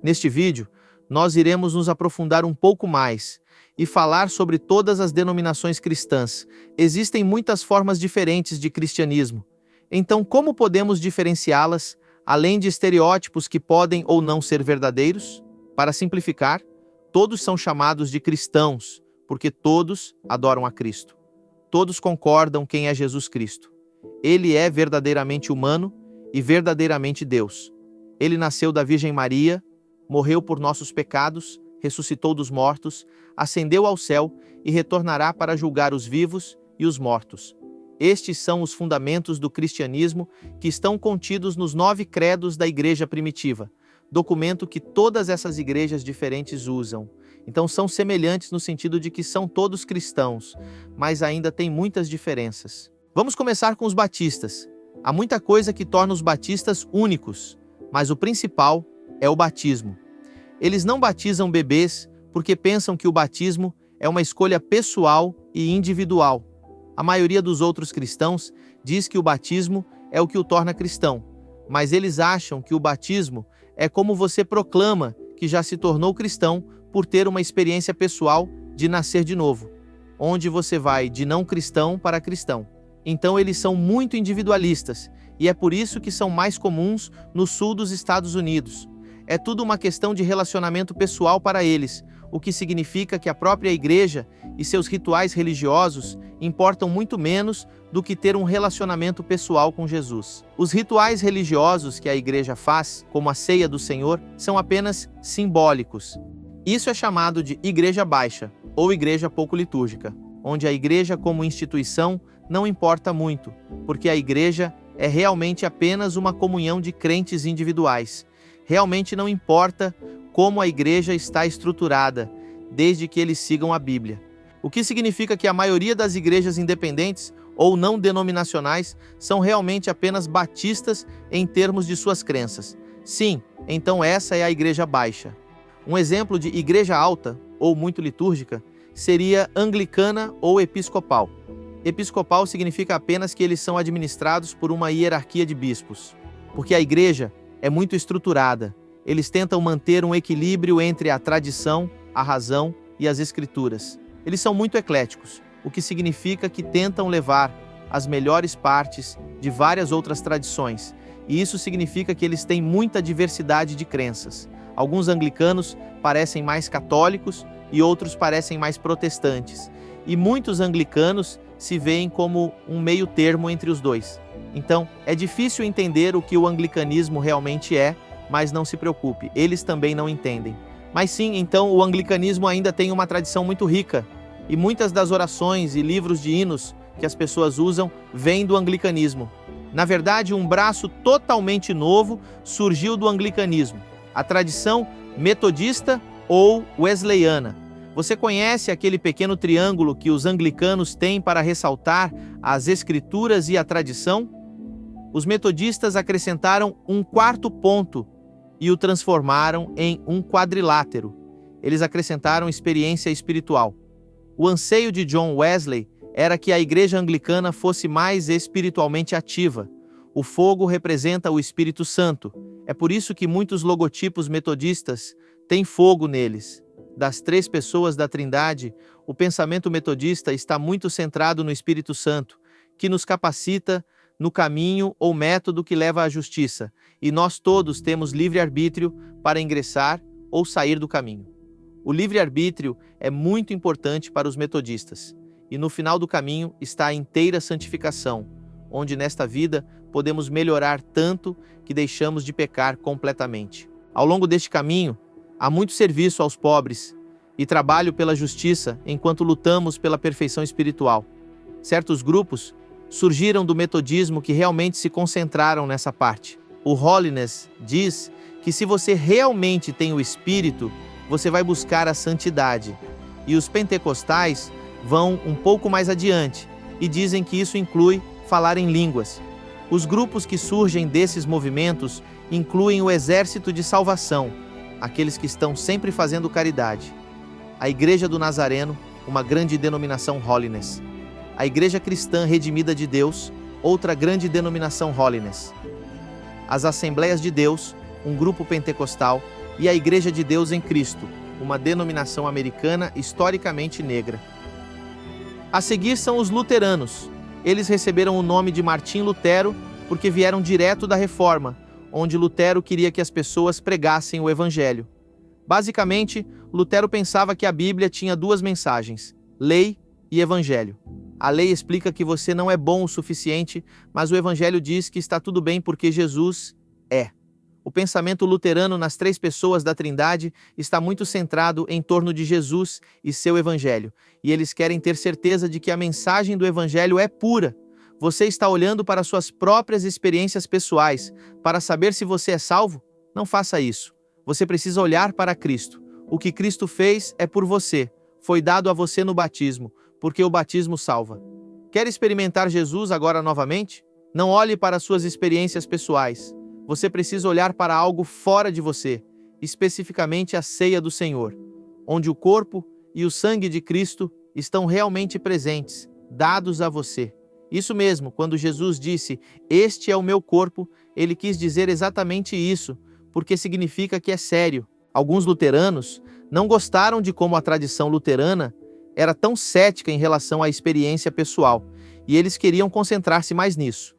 Neste vídeo, nós iremos nos aprofundar um pouco mais e falar sobre todas as denominações cristãs. Existem muitas formas diferentes de cristianismo. Então, como podemos diferenciá-las, além de estereótipos que podem ou não ser verdadeiros? Para simplificar, todos são chamados de cristãos, porque todos adoram a Cristo. Todos concordam quem é Jesus Cristo. Ele é verdadeiramente humano e verdadeiramente Deus. Ele nasceu da Virgem Maria, morreu por nossos pecados, ressuscitou dos mortos, ascendeu ao céu e retornará para julgar os vivos e os mortos. Estes são os fundamentos do cristianismo que estão contidos nos 9 credos da Igreja primitiva, documento que todas essas igrejas diferentes usam. Então são semelhantes no sentido de que são todos cristãos, mas ainda tem muitas diferenças. Vamos começar com os batistas. Há muita coisa que torna os batistas únicos, mas o principal é o batismo. Eles não batizam bebês porque pensam que o batismo é uma escolha pessoal e individual. A maioria dos outros cristãos diz que o batismo é o que o torna cristão, mas eles acham que o batismo é como você proclama que já se tornou cristão por ter uma experiência pessoal de nascer de novo, onde você vai de não cristão para cristão. Então eles são muito individualistas, e é por isso que são mais comuns no sul dos Estados Unidos. É tudo uma questão de relacionamento pessoal para eles, o que significa que a própria igreja e seus rituais religiosos importam muito menos do que ter um relacionamento pessoal com Jesus. Os rituais religiosos que a igreja faz, como a ceia do Senhor, são apenas simbólicos. Isso é chamado de igreja baixa, ou igreja pouco litúrgica, onde a igreja como instituição não importa muito, porque a igreja é realmente apenas uma comunhão de crentes individuais. Realmente não importa como a igreja está estruturada, desde que eles sigam a Bíblia. O que significa que a maioria das igrejas independentes ou não denominacionais são realmente apenas batistas em termos de suas crenças. Sim, então essa é a igreja baixa. Um exemplo de igreja alta, ou muito litúrgica, seria anglicana ou episcopal. Episcopal significa apenas que eles são administrados por uma hierarquia de bispos, porque a igreja é muito estruturada. Eles tentam manter um equilíbrio entre a tradição, a razão e as escrituras. Eles são muito ecléticos, o que significa que tentam levar as melhores partes de várias outras tradições, e isso significa que eles têm muita diversidade de crenças. Alguns anglicanos parecem mais católicos e outros parecem mais protestantes, e muitos anglicanos se veem como um meio termo entre os dois. Então, é difícil entender o que o anglicanismo realmente é, mas não se preocupe, eles também não entendem. Mas sim, então o anglicanismo ainda tem uma tradição muito rica, e muitas das orações e livros de hinos que as pessoas usam vêm do anglicanismo. Na verdade, um braço totalmente novo surgiu do anglicanismo, a tradição metodista ou wesleyana. Você conhece aquele pequeno triângulo que os anglicanos têm para ressaltar as escrituras e a tradição? Os metodistas acrescentaram um 4º ponto e o transformaram em um quadrilátero. Eles acrescentaram experiência espiritual. O anseio de John Wesley era que a igreja anglicana fosse mais espiritualmente ativa. O fogo representa o Espírito Santo. É por isso que muitos logotipos metodistas têm fogo neles. Das 3 pessoas da Trindade, o pensamento metodista está muito centrado no Espírito Santo, que nos capacita no caminho ou método que leva à justiça, e nós todos temos livre-arbítrio para ingressar ou sair do caminho. O livre-arbítrio é muito importante para os metodistas, e no final do caminho está a inteira santificação, onde nesta vida podemos melhorar tanto que deixamos de pecar completamente. Ao longo deste caminho, há muito serviço aos pobres e trabalho pela justiça enquanto lutamos pela perfeição espiritual. Certos grupos surgiram do metodismo que realmente se concentraram nessa parte. O Holiness diz que se você realmente tem o Espírito, você vai buscar a santidade. E os pentecostais vão um pouco mais adiante e dizem que isso inclui falar em línguas. Os grupos que surgem desses movimentos incluem o Exército de Salvação, aqueles que estão sempre fazendo caridade. A Igreja do Nazareno, uma grande denominação Holiness. A Igreja Cristã Redimida de Deus, outra grande denominação Holiness. As Assembleias de Deus, um grupo pentecostal, e a Igreja de Deus em Cristo, uma denominação americana historicamente negra. A seguir são os luteranos. Eles receberam o nome de Martim Lutero porque vieram direto da Reforma, onde Lutero queria que as pessoas pregassem o Evangelho. Basicamente, Lutero pensava que a Bíblia tinha duas mensagens: lei e Evangelho. A lei explica que você não é bom o suficiente, mas o Evangelho diz que está tudo bem porque Jesus é. O pensamento luterano nas três pessoas da Trindade está muito centrado em torno de Jesus e seu Evangelho, e eles querem ter certeza de que a mensagem do Evangelho é pura. Você está olhando para suas próprias experiências pessoais para saber se você é salvo? Não faça isso. Você precisa olhar para Cristo. O que Cristo fez é por você. Foi dado a você no batismo, porque o batismo salva. Quer experimentar Jesus agora novamente? Não olhe para suas experiências pessoais. Você precisa olhar para algo fora de você, especificamente a ceia do Senhor, onde o corpo e o sangue de Cristo estão realmente presentes, dados a você. Isso mesmo, quando Jesus disse, "Este é o meu corpo", ele quis dizer exatamente isso, porque significa que é sério. Alguns luteranos não gostaram de como a tradição luterana era tão cética em relação à experiência pessoal, e eles queriam concentrar-se mais nisso.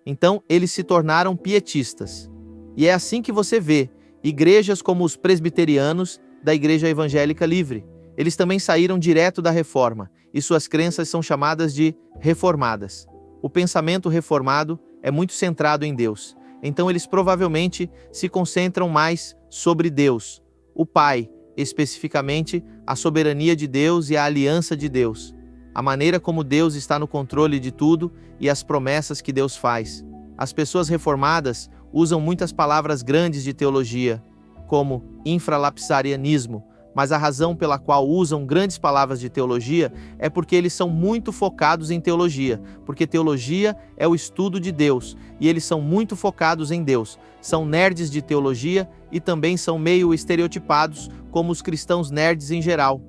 Então, eles se tornaram pietistas. E é assim que você vê igrejas como os presbiterianos da Igreja Evangélica Livre. Eles também saíram direto da Reforma, e suas crenças são chamadas de reformadas. O pensamento reformado é muito centrado em Deus. Então, eles provavelmente se concentram mais sobre Deus, o Pai, especificamente a soberania de Deus e a aliança de Deus. A maneira como Deus está no controle de tudo e as promessas que Deus faz. As pessoas reformadas usam muitas palavras grandes de teologia, como infralapsarianismo, mas a razão pela qual usam grandes palavras de teologia é porque eles são muito focados em teologia, porque teologia é o estudo de Deus, e eles são muito focados em Deus. São nerds de teologia e também são meio estereotipados, como os cristãos nerds em geral.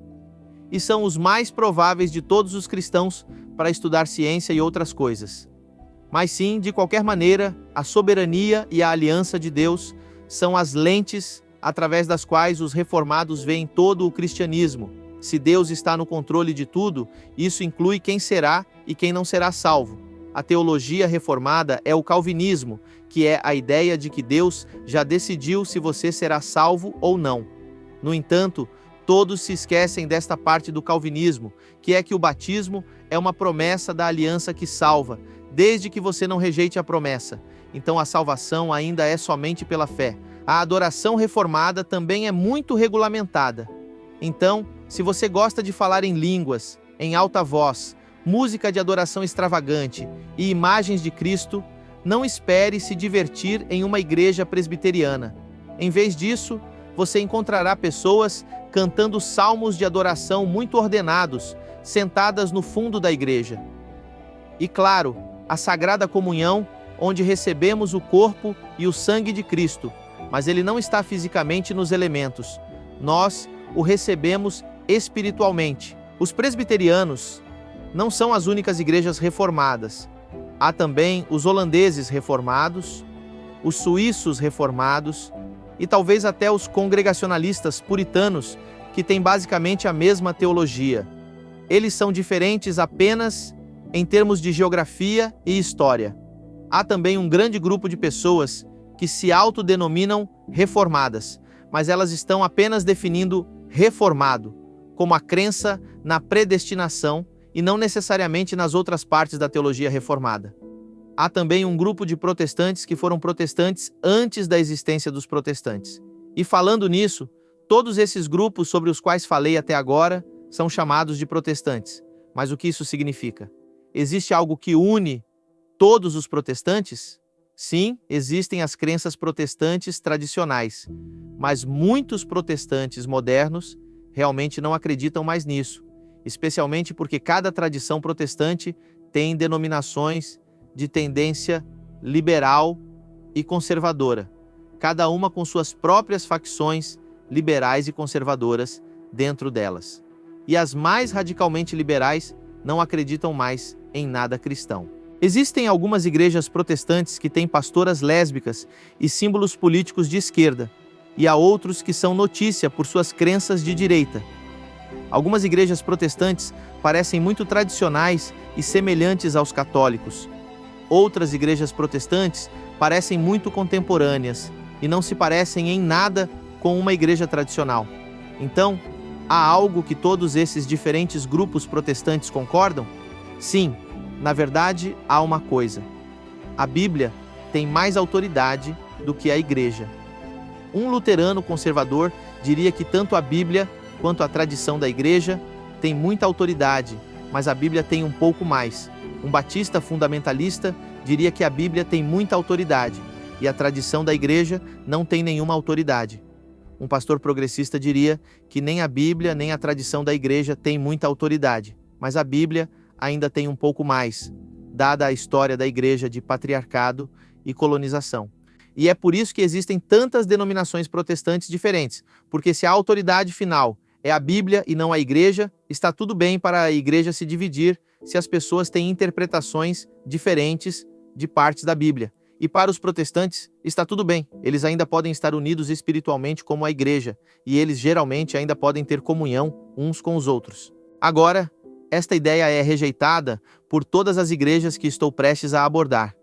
E são os mais prováveis de todos os cristãos para estudar ciência e outras coisas. Mas sim, de qualquer maneira, a soberania e a aliança de Deus são as lentes através das quais os reformados veem todo o cristianismo. Se Deus está no controle de tudo, isso inclui quem será e quem não será salvo. A teologia reformada é o calvinismo, que é a ideia de que Deus já decidiu se você será salvo ou não. No entanto, todos se esquecem desta parte do calvinismo, que é que o batismo é uma promessa da aliança que salva, desde que você não rejeite a promessa. Então a salvação ainda é somente pela fé. A adoração reformada também é muito regulamentada. Então, se você gosta de falar em línguas, em alta voz, música de adoração extravagante e imagens de Cristo, não espere se divertir em uma igreja presbiteriana. Em vez disso, você encontrará pessoas cantando salmos de adoração muito ordenados, sentadas no fundo da igreja. E claro, a Sagrada Comunhão, onde recebemos o corpo e o sangue de Cristo, mas ele não está fisicamente nos elementos. Nós o recebemos espiritualmente. Os presbiterianos não são as únicas igrejas reformadas. Há também os holandeses reformados, os suíços reformados, e talvez até os congregacionalistas puritanos, que têm basicamente a mesma teologia. Eles são diferentes apenas em termos de geografia e história. Há também um grande grupo de pessoas que se autodenominam reformadas, mas elas estão apenas definindo reformado como a crença na predestinação e não necessariamente nas outras partes da teologia reformada. Há também um grupo de protestantes que foram protestantes antes da existência dos protestantes. E falando nisso, todos esses grupos sobre os quais falei até agora são chamados de protestantes. Mas o que isso significa? Existe algo que une todos os protestantes? Sim, existem as crenças protestantes tradicionais, mas muitos protestantes modernos realmente não acreditam mais nisso, especialmente porque cada tradição protestante tem denominações de tendência liberal e conservadora, cada uma com suas próprias facções liberais e conservadoras dentro delas. E as mais radicalmente liberais não acreditam mais em nada cristão. Existem algumas igrejas protestantes que têm pastoras lésbicas e símbolos políticos de esquerda, e há outros que são notícia por suas crenças de direita. Algumas igrejas protestantes parecem muito tradicionais e semelhantes aos católicos. Outras igrejas protestantes parecem muito contemporâneas e não se parecem em nada com uma igreja tradicional. Então, há algo que todos esses diferentes grupos protestantes concordam? Sim, na verdade, há uma coisa. A Bíblia tem mais autoridade do que a igreja. Um luterano conservador diria que tanto a Bíblia quanto a tradição da igreja tem muita autoridade, mas a Bíblia tem um pouco mais. Um batista fundamentalista diria que a Bíblia tem muita autoridade e a tradição da igreja não tem nenhuma autoridade. Um pastor progressista diria que nem a Bíblia nem a tradição da igreja tem muita autoridade, mas a Bíblia ainda tem um pouco mais, dada a história da igreja de patriarcado e colonização. E é por isso que existem tantas denominações protestantes diferentes, porque se a autoridade final é a Bíblia e não a igreja, está tudo bem para a igreja se dividir se as pessoas têm interpretações diferentes de partes da Bíblia. E para os protestantes, está tudo bem, eles ainda podem estar unidos espiritualmente como a igreja, e eles geralmente ainda podem ter comunhão uns com os outros. Agora, esta ideia é rejeitada por todas as igrejas que estou prestes a abordar,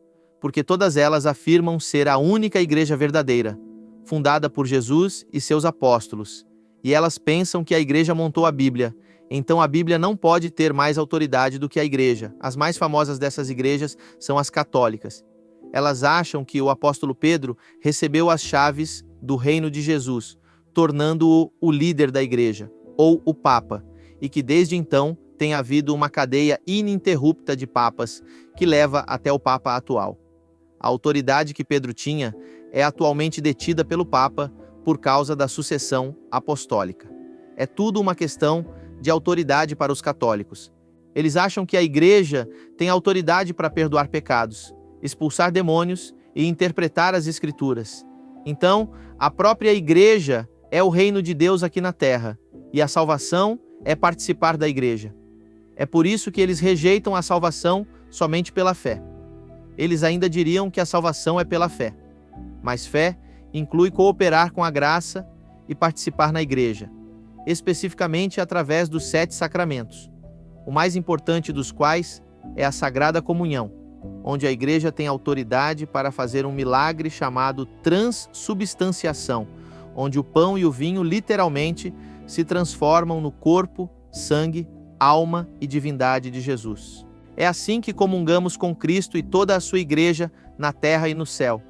porque todas elas afirmam ser a única igreja verdadeira, fundada por Jesus e seus apóstolos, e elas pensam que a igreja montou a Bíblia, então a Bíblia não pode ter mais autoridade do que a igreja. As mais famosas dessas igrejas são as católicas. Elas acham que o apóstolo Pedro recebeu as chaves do reino de Jesus, tornando-o o líder da igreja, ou o Papa, e que desde então tem havido uma cadeia ininterrupta de papas que leva até o Papa atual. A autoridade que Pedro tinha é atualmente detida pelo Papa por causa da sucessão apostólica. É tudo uma questão de autoridade para os católicos. Eles acham que a igreja tem autoridade para perdoar pecados, expulsar demônios e interpretar as escrituras. Então, a própria igreja é o reino de Deus aqui na terra, e a salvação é participar da igreja. É por isso que eles rejeitam a salvação somente pela fé. Eles ainda diriam que a salvação é pela fé, mas fé inclui cooperar com a graça e participar na igreja, especificamente através dos 7 sacramentos, o mais importante dos quais é a Sagrada Comunhão, onde a igreja tem autoridade para fazer um milagre chamado transubstanciação, onde o pão e o vinho literalmente se transformam no corpo, sangue, alma e divindade de Jesus. É assim que comungamos com Cristo e toda a sua igreja na terra e no céu.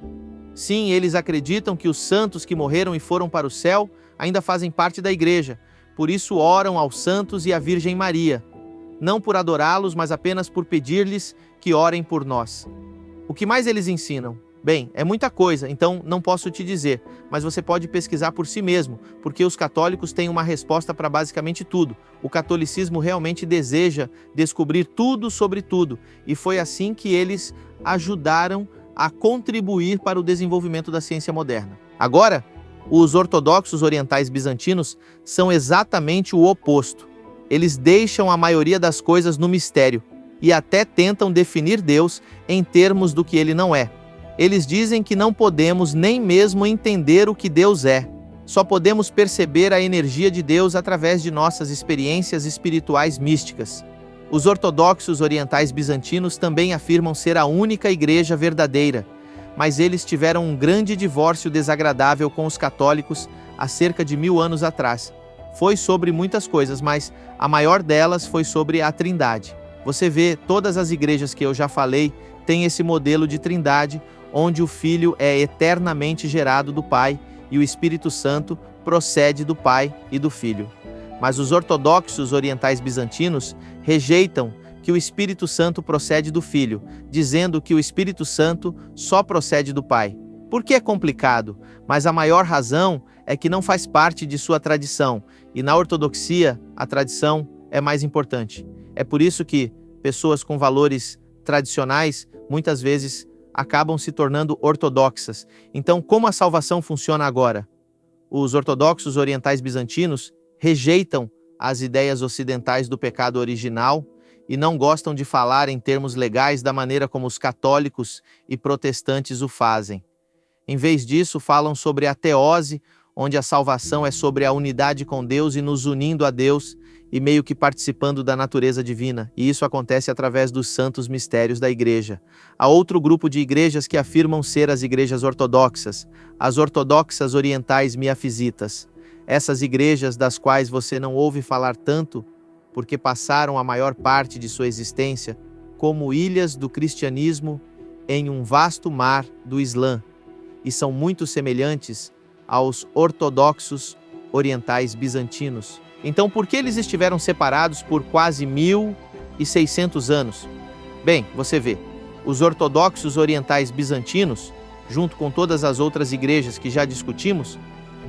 Sim, eles acreditam que os santos que morreram e foram para o céu ainda fazem parte da igreja, por isso oram aos santos e à Virgem Maria, não por adorá-los, mas apenas por pedir-lhes que orem por nós. O que mais eles ensinam? Bem, é muita coisa, então não posso te dizer, mas você pode pesquisar por si mesmo, porque os católicos têm uma resposta para basicamente tudo. O catolicismo realmente deseja descobrir tudo sobre tudo, e foi assim que eles ajudaram a contribuir para o desenvolvimento da ciência moderna. Agora, os ortodoxos orientais bizantinos são exatamente o oposto. Eles deixam a maioria das coisas no mistério e até tentam definir Deus em termos do que ele não é. Eles dizem que não podemos nem mesmo entender o que Deus é. Só podemos perceber a energia de Deus através de nossas experiências espirituais místicas. Os ortodoxos orientais bizantinos também afirmam ser a única igreja verdadeira, mas eles tiveram um grande divórcio desagradável com os católicos há cerca de 1000 anos atrás. Foi sobre muitas coisas, mas a maior delas foi sobre a Trindade. Você vê, todas as igrejas que eu já falei têm esse modelo de Trindade, onde o Filho é eternamente gerado do Pai e o Espírito Santo procede do Pai e do Filho. Mas os ortodoxos orientais bizantinos rejeitam que o Espírito Santo procede do Filho, dizendo que o Espírito Santo só procede do Pai. Por que é complicado? Mas a maior razão é que não faz parte de sua tradição, e na ortodoxia a tradição é mais importante. É por isso que pessoas com valores tradicionais muitas vezes acabam se tornando ortodoxas. Então, como a salvação funciona agora? Os ortodoxos orientais bizantinos rejeitam as ideias ocidentais do pecado original e não gostam de falar em termos legais da maneira como os católicos e protestantes o fazem. Em vez disso, falam sobre a teose, onde a salvação é sobre a unidade com Deus e nos unindo a Deus e meio que participando da natureza divina, e isso acontece através dos santos mistérios da igreja. Há outro grupo de igrejas que afirmam ser as igrejas ortodoxas, as ortodoxas orientais miafisitas. Essas igrejas das quais você não ouve falar tanto, porque passaram a maior parte de sua existência como ilhas do cristianismo em um vasto mar do Islã, e são muito semelhantes aos ortodoxos orientais bizantinos. Então, por que eles estiveram separados por quase 1.600 anos? Bem, você vê, os ortodoxos orientais bizantinos, junto com todas as outras igrejas que já discutimos,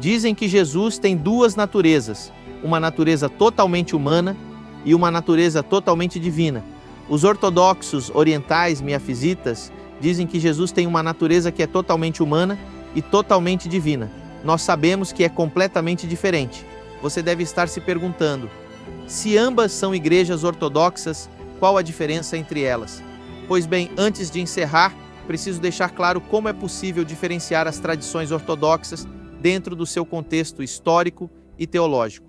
dizem que Jesus tem duas naturezas, uma natureza totalmente humana e uma natureza totalmente divina. Os ortodoxos orientais miafisitas dizem que Jesus tem uma natureza que é totalmente humana e totalmente divina. Nós sabemos que é completamente diferente. Você deve estar se perguntando, se ambas são igrejas ortodoxas, qual a diferença entre elas? Pois bem, antes de encerrar, preciso deixar claro como é possível diferenciar as tradições ortodoxas dentro do seu contexto histórico e teológico.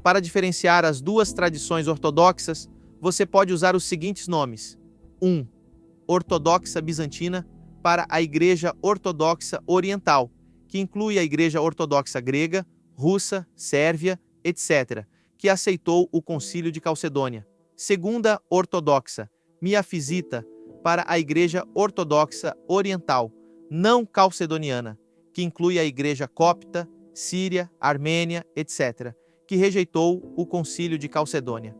Para diferenciar as duas tradições ortodoxas, você pode usar os seguintes nomes. 1. Ortodoxa bizantina para a Igreja Ortodoxa Oriental, que inclui a Igreja Ortodoxa grega, russa, sérvia, etc., que aceitou o Concílio de Calcedônia. Segunda ortodoxa, miafisita, para a Igreja Ortodoxa Oriental, não calcedoniana, que inclui a Igreja Copta, Síria, Armênia, etc., que rejeitou o Concílio de Calcedônia.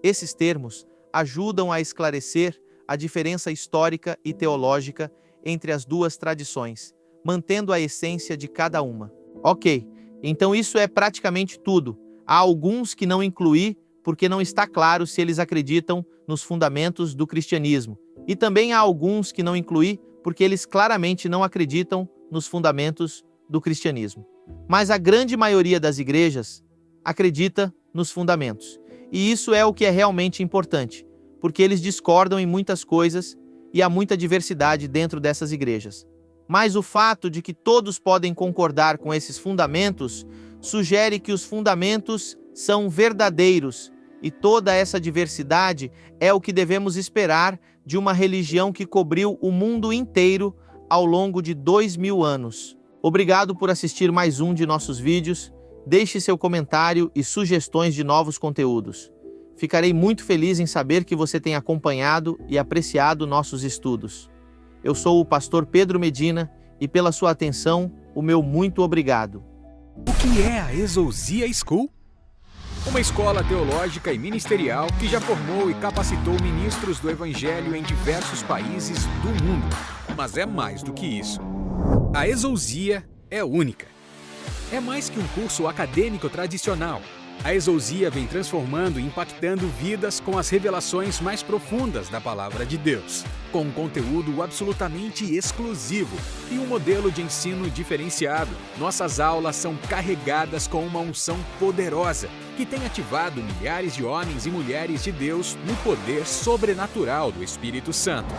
Esses termos ajudam a esclarecer a diferença histórica e teológica entre as duas tradições, mantendo a essência de cada uma. Ok. Então isso é praticamente tudo. Há alguns que não incluí porque não está claro se eles acreditam nos fundamentos do cristianismo. E também há alguns que não incluí porque eles claramente não acreditam nos fundamentos do cristianismo. Mas a grande maioria das igrejas acredita nos fundamentos. E isso é o que é realmente importante, porque eles discordam em muitas coisas e há muita diversidade dentro dessas igrejas. Mas o fato de que todos podem concordar com esses fundamentos sugere que os fundamentos são verdadeiros e toda essa diversidade é o que devemos esperar de uma religião que cobriu o mundo inteiro ao longo de 2000 anos. Obrigado por assistir mais um de nossos vídeos. Deixe seu comentário e sugestões de novos conteúdos. Ficarei muito feliz em saber que você tem acompanhado e apreciado nossos estudos. Eu sou o pastor Pedro Medina e pela sua atenção, o meu muito obrigado. O que é a Exousia School? Uma escola teológica e ministerial que já formou e capacitou ministros do Evangelho em diversos países do mundo. Mas é mais do que isso. A Exousia é única. É mais que um curso acadêmico tradicional. A Exousia vem transformando e impactando vidas com as revelações mais profundas da Palavra de Deus, com um conteúdo absolutamente exclusivo e um modelo de ensino diferenciado. Nossas aulas são carregadas com uma unção poderosa, que tem ativado milhares de homens e mulheres de Deus no poder sobrenatural do Espírito Santo.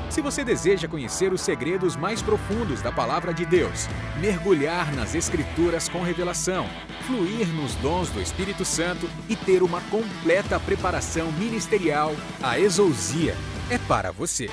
Se você deseja conhecer os segredos mais profundos da Palavra de Deus, mergulhar nas Escrituras com revelação, fluir nos dons do Espírito Santo e ter uma completa preparação ministerial, a Exousia é para você.